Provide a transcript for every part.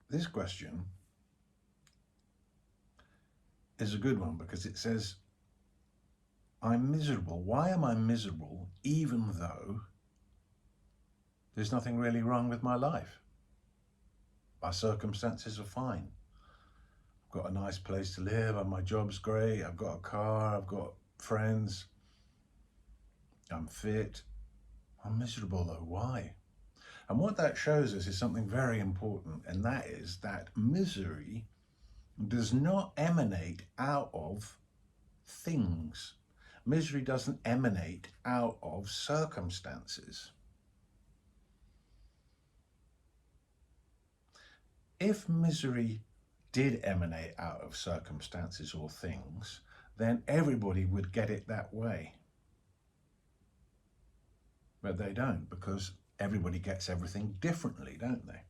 This question is a good one because it says, I'm miserable. Why am I miserable even though there's nothing really wrong with my life? My circumstances are fine. I've got a nice place to live and my job's great. I've got a car, I've got friends, I'm fit. I'm miserable though. Why? And what that shows us is something very important, and that is that misery does not emanate out of things. Misery doesn't emanate out of circumstances. If misery did emanate out of circumstances or things, then everybody would get it that way. But they don't, because everybody gets everything differently, don't they?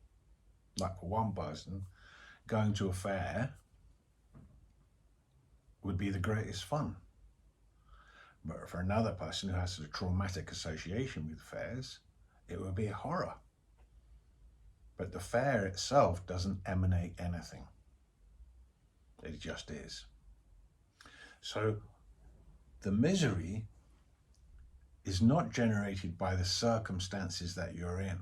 Like for one person, going to a fair would be the greatest fun. But for another person who has a traumatic association with fairs, it would be a horror. But the fair itself doesn't emanate anything. It just is. So the misery is not generated by the circumstances that you're in.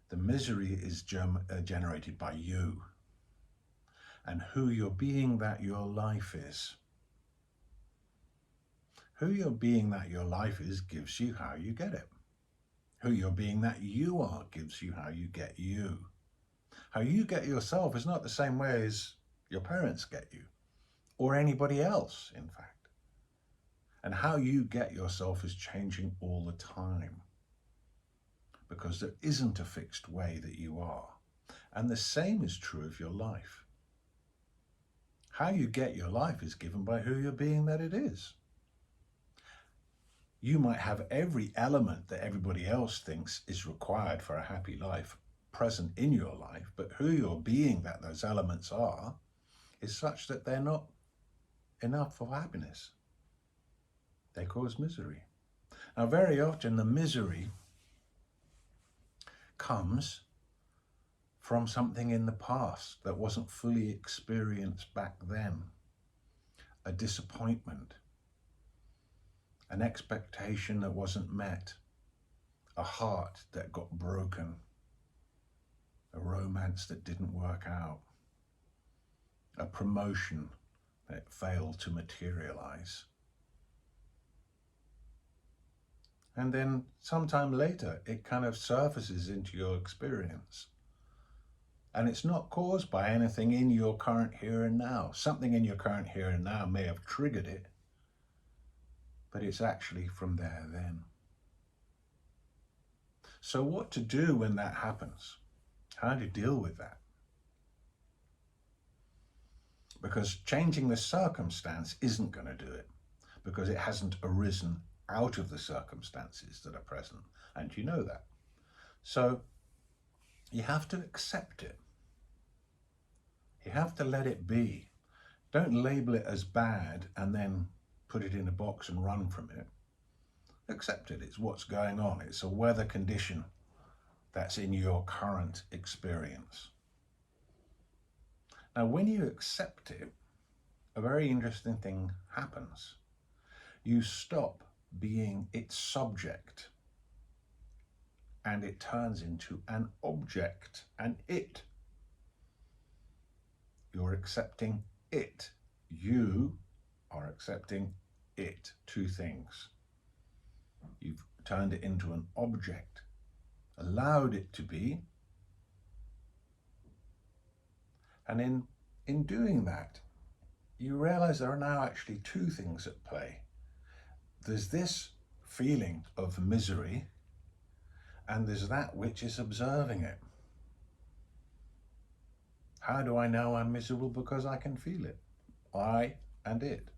The misery is generated by you and who you're being that your life is. Who you're being that your life is gives you how you get it. Who you're being that you are gives you how you get you. How you get yourself is not the same way as your parents get you, or anybody else, in fact. And how you get yourself is changing all the time, because there isn't a fixed way that you are. And the same is true of your life. How you get your life is given by who you're being that it is. You might have every element that everybody else thinks is required for a happy life present in your life, but who you're being that those elements are is such that they're not enough for happiness. They cause misery. Now, very often the misery comes from something in the past that wasn't fully experienced back then. A disappointment, an expectation that wasn't met, a heart that got broken, a romance that didn't work out, a promotion that failed to materialize. And then sometime later, it kind of surfaces into your experience. And it's not caused by anything in your current here and now. Something in your current here and now may have triggered it, but it's actually from there then. So what to do when that happens? How to deal with that? Because changing the circumstance isn't going to do it, because it hasn't arisen out of the circumstances that are present, and you know that. So you have to accept it. You have to let it be. Don't label it as bad and then put it in a box and run from it. Accept it. It's what's going on. It's a weather condition that's in your current experience. Now, when you accept it, a very interesting thing happens. You stop being its subject, and it turns into an object, an it. You're accepting it. You are accepting it. Two things. You've turned it into an object, allowed it to be, and in doing that, you realize there are now actually two things at play. There's this feeling of misery, and there's that which is observing it. How do I know I'm miserable? Because I can feel it. I and it.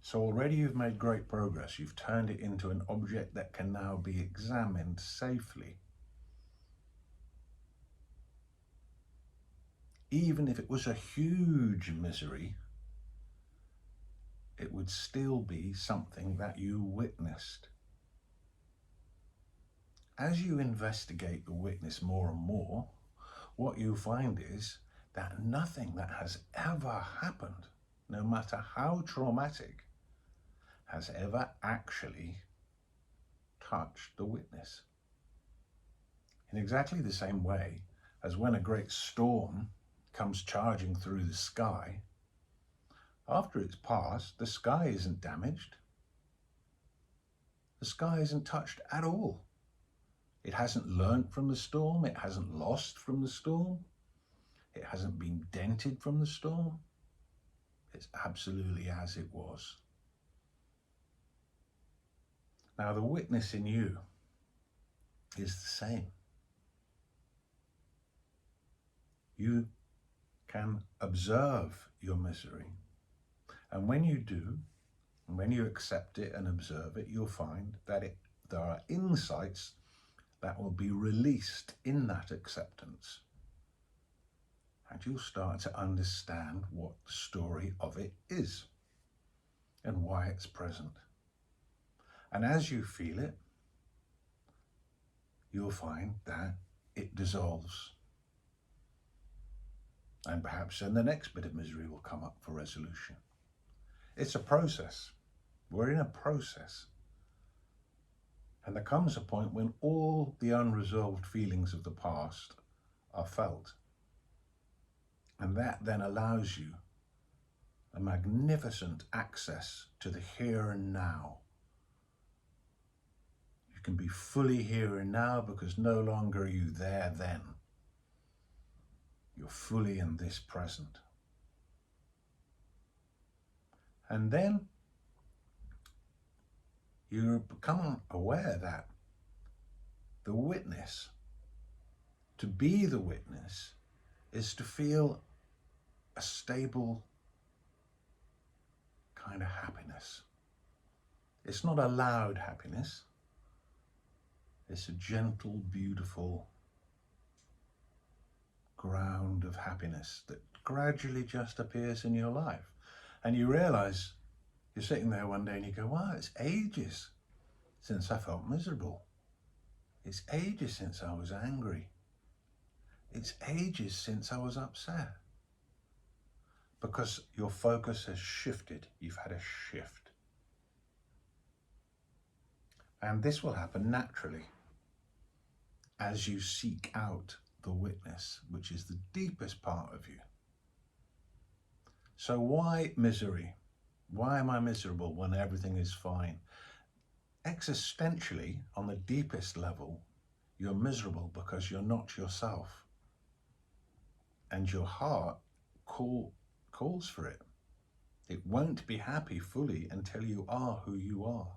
So already you've made great progress. You've turned it into an object that can now be examined safely. Even if it was a huge misery, it would still be something that you witnessed. as you investigate the witness more and more, what you find is that nothing that has ever happened, no matter how traumatic, has ever actually touched the witness. In exactly the same way as when a great storm comes charging through the sky, after it's passed, the sky isn't damaged. The sky isn't touched at all. It hasn't learnt from the storm. It hasn't lost from the storm. It hasn't been dented from the storm. It's absolutely as it was. Now, the witness in you is the same. You can observe your misery. And when you do, and when you accept it and observe it, you'll find that there are insights that will be released in that acceptance. And you'll start to understand what the story of it is and why it's present. And as you feel it, you'll find that it dissolves. And perhaps then the next bit of misery will come up for resolution. It's a process. We're in a process. And there comes a point when all the unresolved feelings of the past are felt. And that then allows you a magnificent access to the here and now. You can be fully here and now because no longer are you there then. You're fully in this present. And then you become aware that the witness, to be the witness, is to feel a stable kind of happiness. It's not a loud happiness. It's a gentle, beautiful ground of happiness that gradually just appears in your life. And you realize you're sitting there one day and you go, wow, it's ages since I felt miserable. It's ages since I was angry. It's ages since I was upset. Because your focus has shifted. You've had a shift. And this will happen naturally as you seek out the witness, which is the deepest part of you. So why misery? Why am I miserable when everything is fine? Existentially, on the deepest level, you're miserable because you're not yourself. And your heart calls for it. It won't be happy fully until you are who you are.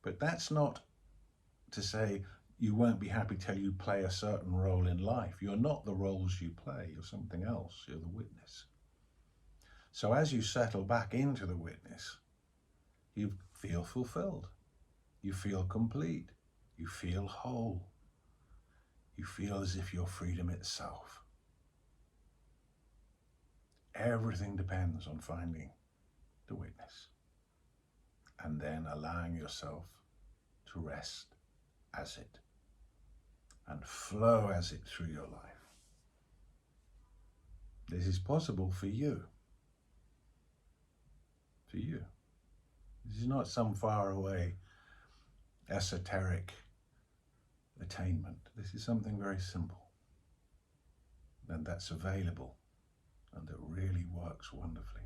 But that's not to say you won't be happy till you play a certain role in life. You're not the roles you play. You're something else. You're the witness. So as you settle back into the witness, you feel fulfilled. You feel complete. You feel whole. You feel as if you're freedom itself. Everything depends on finding the witness and then allowing yourself to rest as it and flow as it through your life. This is possible for you. For you. This is not some far away esoteric attainment. This is something very simple and that's available and that really works wonderfully.